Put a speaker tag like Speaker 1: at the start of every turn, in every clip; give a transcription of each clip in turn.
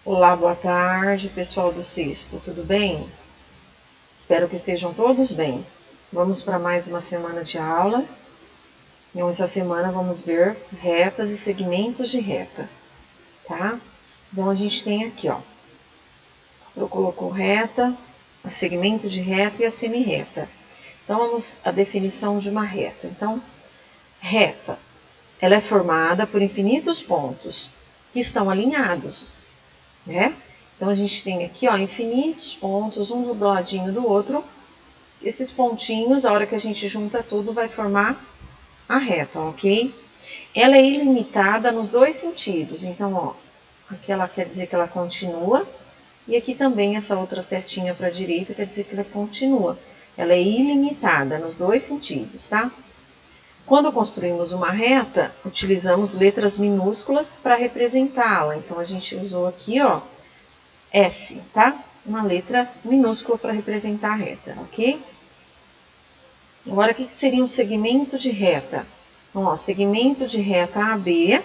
Speaker 1: Olá, boa tarde, pessoal do sexto, tudo bem? Espero que estejam todos bem. Vamos para mais uma semana de aula. Então, essa semana vamos ver retas e segmentos de reta, tá? Então, a gente tem aqui, ó, eu coloco reta, a segmento de reta e a semirreta. Então, vamos à definição de uma reta. Então, reta, ela é formada por infinitos pontos que estão alinhados, né? Então, a gente tem aqui, ó, infinitos pontos, um do ladinho do outro. Esses pontinhos, a hora que a gente junta tudo, vai formar a reta, ok? Ela é ilimitada nos dois sentidos. Então, ó, aqui ela quer dizer que ela continua. E aqui também essa outra setinha para a direita quer dizer que ela continua. Ela é ilimitada nos dois sentidos, tá? Quando construímos uma reta, utilizamos letras minúsculas para representá-la. Então, a gente usou aqui, ó, S, tá? Uma letra minúscula para representar a reta, ok? Agora, o que seria um segmento de reta? Então, ó, segmento de reta AB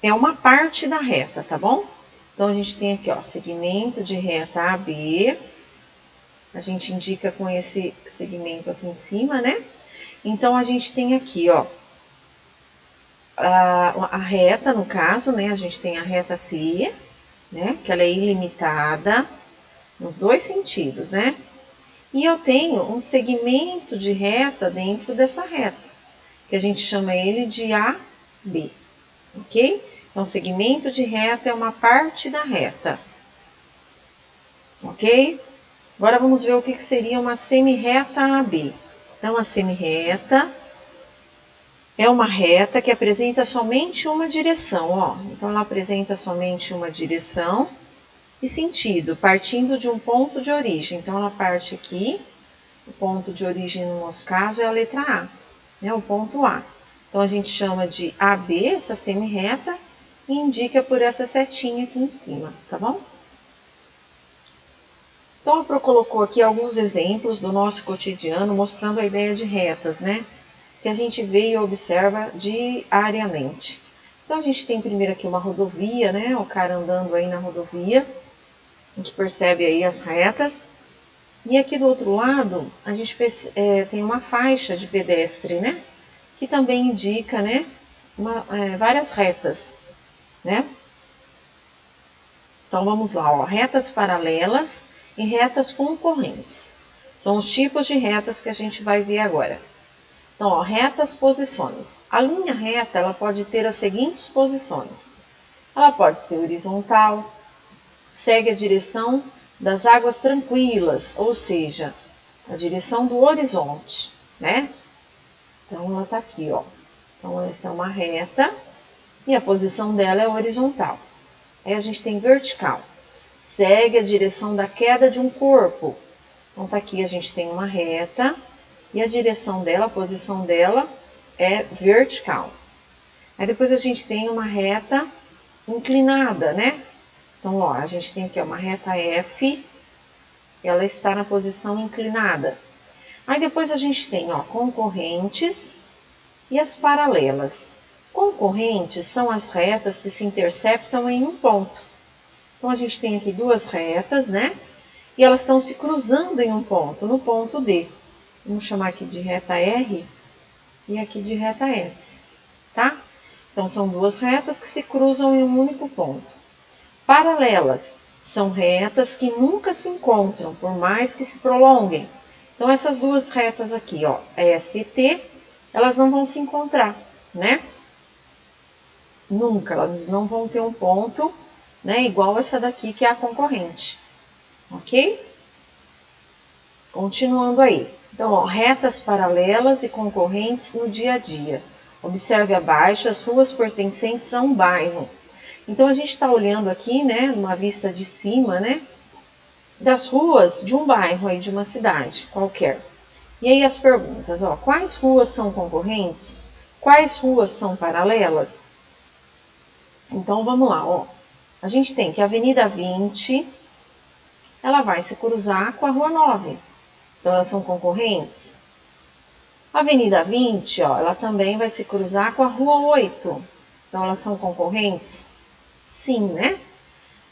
Speaker 1: é uma parte da reta, tá bom? Então, a gente tem aqui, ó, segmento de reta AB. A gente indica com esse segmento aqui em cima, né? Então, a gente tem aqui, ó, a reta, no caso, né? A gente tem a reta T, né? Que ela é ilimitada nos dois sentidos, né? E eu tenho um segmento de reta dentro dessa reta, que a gente chama ele de AB, ok? Então, segmento de reta é uma parte da reta, ok? Agora, vamos ver o que seria uma semirreta AB. Então, a semirreta é uma reta que apresenta somente uma direção, ó. Então, ela apresenta somente uma direção e sentido, partindo de um ponto de origem. Então, ela parte aqui, o ponto de origem no nosso caso é a letra A, né? O ponto A. Então, a gente chama de AB, essa semirreta, e indica por essa setinha aqui em cima, tá bom? Então, a Pro colocou aqui alguns exemplos do nosso cotidiano, mostrando a ideia de retas, né? Que a gente vê e observa diariamente. Então, a gente tem primeiro aqui uma rodovia, né? O cara andando aí na rodovia. A gente percebe aí as retas. E aqui do outro lado, a gente tem uma faixa de pedestre, né? Que também indica, né? Várias retas, né? Então, vamos lá, ó. Retas paralelas e retas concorrentes. São os tipos de retas que a gente vai ver agora. Então, ó, retas posições. A linha reta, ela pode ter as seguintes posições. Ela pode ser horizontal, segue a direção das águas tranquilas, ou seja, a direção do horizonte, né? Então, ela tá aqui, ó. Então, essa é uma reta e a posição dela é horizontal. Aí a gente tem vertical, segue a direção da queda de um corpo. Então, tá aqui, a gente tem uma reta e a direção dela, a posição dela é vertical. Aí depois a gente tem uma reta inclinada, né? Então, ó, a gente tem aqui uma reta F, ela está na posição inclinada. Aí depois a gente tem, ó, concorrentes e as paralelas. Concorrentes são as retas que se interceptam em um ponto. Então, a gente tem aqui duas retas, né? E elas estão se cruzando em um ponto, no ponto D. Vamos chamar aqui de reta R e aqui de reta S, tá? Então, são duas retas que se cruzam em um único ponto. Paralelas são retas que nunca se encontram, por mais que se prolonguem. Então, essas duas retas aqui, ó, S e T, elas não vão se encontrar, né? Nunca, elas não vão ter um ponto, né, igual essa daqui que é a concorrente, ok? Continuando aí. Então, ó, retas paralelas e concorrentes no dia a dia. Observe abaixo as ruas pertencentes a um bairro. Então, a gente está olhando aqui, né, numa vista de cima, né, das ruas de um bairro aí, de uma cidade qualquer. E aí as perguntas, ó, quais ruas são concorrentes? Quais ruas são paralelas? Então, vamos lá, ó. A gente tem que a Avenida 20, ela vai se cruzar com a Rua 9. Então, elas são concorrentes. A Avenida 20, ó, ela também vai se cruzar com a Rua 8. Então, elas são concorrentes. Sim, né?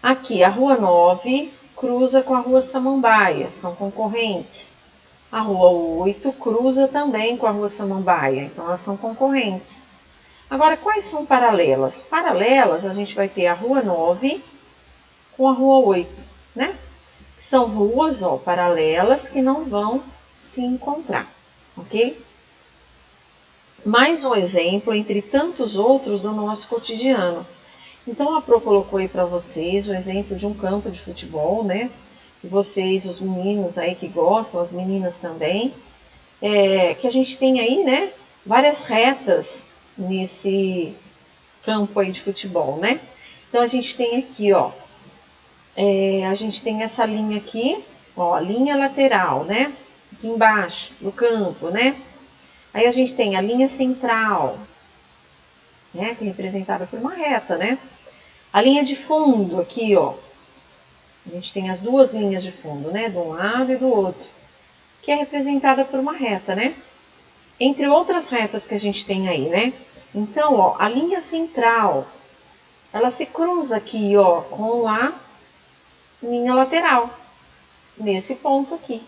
Speaker 1: Aqui, a Rua 9 cruza com a Rua Samambaia, são concorrentes. A Rua 8 cruza também com a Rua Samambaia, então elas são concorrentes. Agora, quais são paralelas? Paralelas, a gente vai ter a Rua 9 com a Rua 8, né? São ruas, ó, paralelas que não vão se encontrar, ok? Mais um exemplo entre tantos outros do nosso cotidiano. Então, a Pro colocou aí para vocês o exemplo de um campo de futebol, né? Que vocês, os meninos aí que gostam, as meninas também, que a gente tem aí, né? Várias retas nesse campo aí de futebol, né? Então, a gente tem aqui, ó, a gente tem essa linha aqui, ó, a linha lateral, né? Aqui embaixo do campo, né? Aí a gente tem a linha central, né? Que é representada por uma reta, né? A linha de fundo aqui, ó. A gente tem as duas linhas de fundo, né? De um lado e do outro, que é representada por uma reta, né? Entre outras retas que a gente tem aí, né? Então, ó, a linha central, ela se cruza aqui, ó, com a linha lateral, nesse ponto aqui.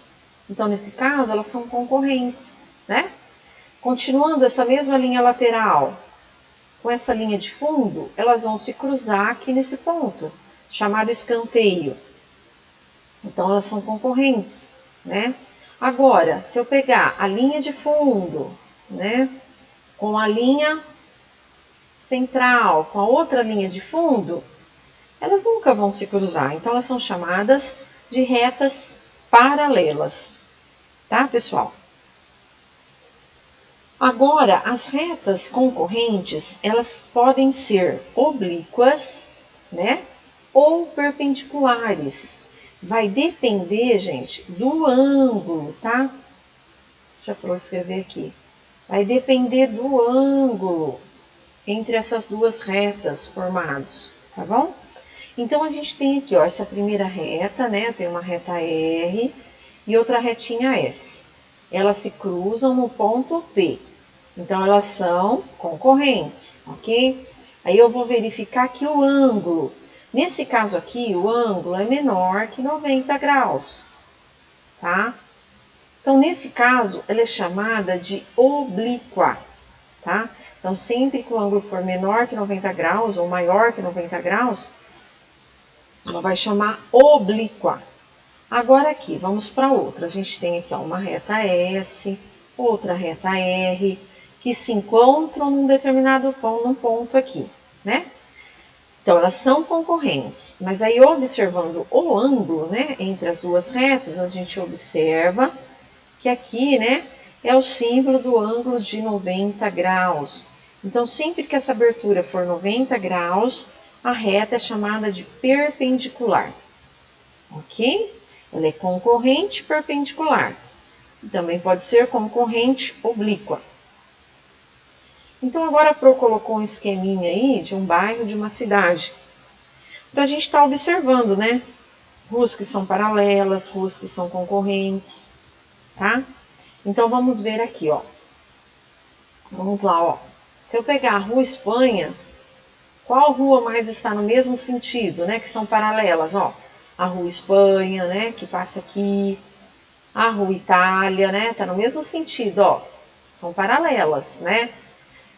Speaker 1: Então, nesse caso, elas são concorrentes, né? Continuando essa mesma linha lateral com essa linha de fundo, elas vão se cruzar aqui nesse ponto, chamado escanteio. Então, elas são concorrentes, né? Agora, se eu pegar a linha de fundo, né, com a linha central, com a outra linha de fundo, elas nunca vão se cruzar. Então, elas são chamadas de retas paralelas, tá, pessoal? Agora, as retas concorrentes, elas podem ser oblíquas, né, ou perpendiculares. Vai depender, gente, do ângulo, tá? Deixa eu escrever aqui. Vai depender do ângulo entre essas duas retas formados, tá bom? Então, a gente tem aqui, ó, essa primeira reta, né? Tem uma reta R e outra retinha S. Elas se cruzam no ponto P. Então, elas são concorrentes, ok? Aí eu vou verificar aqui o ângulo. Nesse caso aqui, o ângulo é menor que 90 graus, tá? Então, nesse caso, ela é chamada de oblíqua, tá? Então, sempre que o ângulo for menor que 90 graus ou maior que 90 graus, ela vai chamar oblíqua. Agora aqui, vamos para outra. A gente tem aqui ó, uma reta S, outra reta R, que se encontram num determinado ponto aqui, né? Então, elas são concorrentes. Mas aí, observando o ângulo, né, entre as duas retas, a gente observa que aqui, né, é o símbolo do ângulo de 90 graus. Então, sempre que essa abertura for 90 graus, a reta é chamada de perpendicular, ok? Ela é concorrente perpendicular. Também pode ser concorrente oblíqua. Então, agora a Pro colocou um esqueminha aí de um bairro, de uma cidade, para a gente estar observando, né? Ruas que são paralelas, ruas que são concorrentes, tá? Então, vamos ver aqui, ó. Vamos lá, ó. Se eu pegar a Rua Espanha, qual rua mais está no mesmo sentido, né? Que são paralelas, ó. A Rua Espanha, né? Que passa aqui. A Rua Itália, né? Tá no mesmo sentido, ó. São paralelas, né?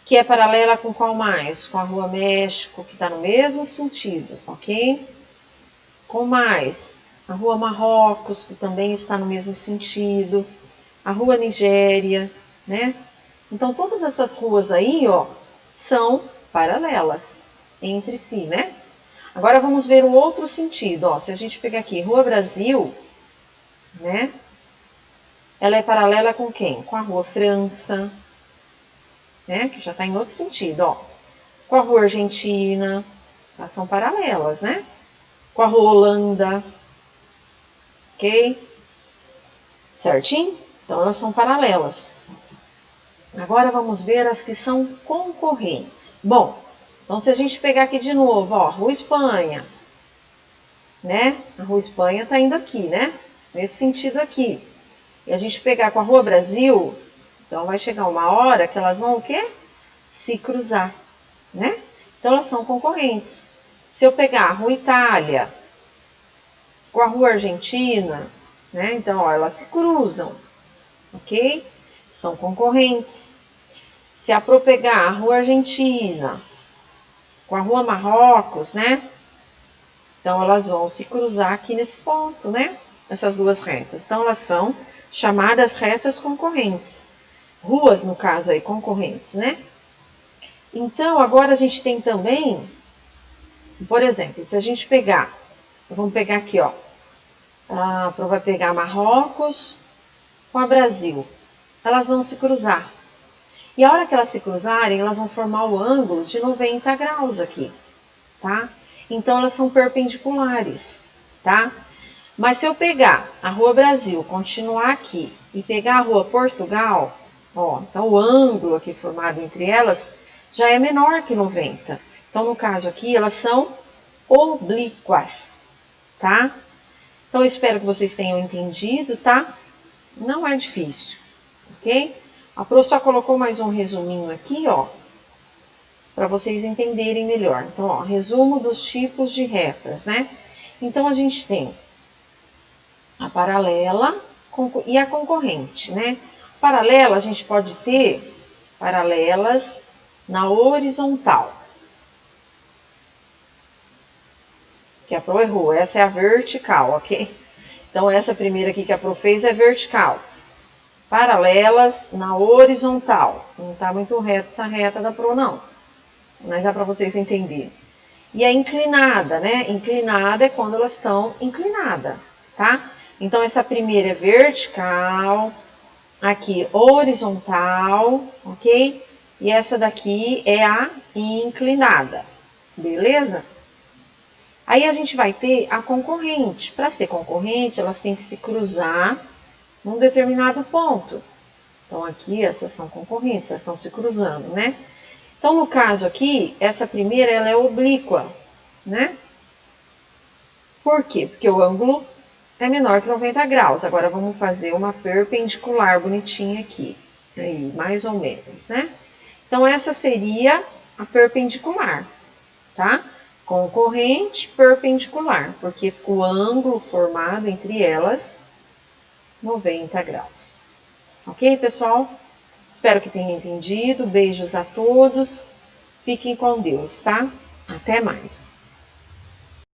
Speaker 1: Que é paralela com qual mais? Com a Rua México, que tá no mesmo sentido, ok? Com mais? A Rua Marrocos, que também está no mesmo sentido. A Rua Nigéria, né? Então, todas essas ruas aí, ó, são paralelas entre si, né? Agora, vamos ver o outro sentido, ó. Se a gente pegar aqui, Rua Brasil, né? Ela é paralela com quem? Com a Rua França, né? Que já tá em outro sentido, ó. Com a Rua Argentina, elas são paralelas, né? Com a Rua Holanda, ok? Certinho? Então, elas são paralelas. Agora vamos ver as que são concorrentes. Bom, então se a gente pegar aqui de novo, ó, Rua Espanha, né? A Rua Espanha tá indo aqui, né? Nesse sentido aqui. E a gente pegar com a Rua Brasil, então vai chegar uma hora que elas vão o quê? Se cruzar, né? Então elas são concorrentes. Se eu pegar a Rua Itália com a Rua Argentina, né? Então, ó, elas se cruzam, ok? São concorrentes. Se eu pegar a Rua Argentina com a Rua Marrocos, né? Então, elas vão se cruzar aqui nesse ponto, né? Essas duas retas. Então, elas são chamadas retas concorrentes. Ruas, no caso aí, concorrentes, né? Então, agora a gente tem também, por exemplo, se a gente pegar, vamos pegar aqui, ó. Vai pegar Marrocos com a Brasil. Elas vão se cruzar. E a hora que elas se cruzarem, elas vão formar o ângulo de 90 graus aqui, tá? Então, elas são perpendiculares, tá? Mas se eu pegar a Rua Brasil, continuar aqui, e pegar a Rua Portugal, ó, então o ângulo aqui formado entre elas já é menor que 90. Então, no caso aqui, elas são oblíquas, tá? Então, eu espero que vocês tenham entendido, tá? Não é difícil, ok? A Pro só colocou mais um resuminho aqui, ó, para vocês entenderem melhor. Então, ó, resumo dos tipos de retas, né? Então, a gente tem a paralela e a concorrente, né? Paralela, a gente pode ter paralelas na horizontal. Que a Pro errou, essa é a vertical, ok? Então, essa primeira aqui que a Pro fez é vertical. Paralelas na horizontal. Não está muito reta essa reta da Pro, não. Mas é para vocês entenderem. E a inclinada, né? Inclinada é quando elas estão inclinadas, tá? Então, essa primeira é vertical, aqui horizontal, ok? E essa daqui é a inclinada, beleza? Aí a gente vai ter a concorrente. Para ser concorrente, elas têm que se cruzar num determinado ponto. Então, aqui, essas são concorrentes, elas estão se cruzando, né? Então, no caso aqui, essa primeira, ela é oblíqua, né? Por quê? Porque o ângulo é menor que 90 graus. Agora, vamos fazer uma perpendicular bonitinha aqui. Aí, mais ou menos, né? Então, essa seria a perpendicular, tá? Concorrente, perpendicular, porque o ângulo formado entre elas, 90 graus. Ok, pessoal? Espero que tenham entendido. Beijos a todos. Fiquem com Deus, tá? Até mais.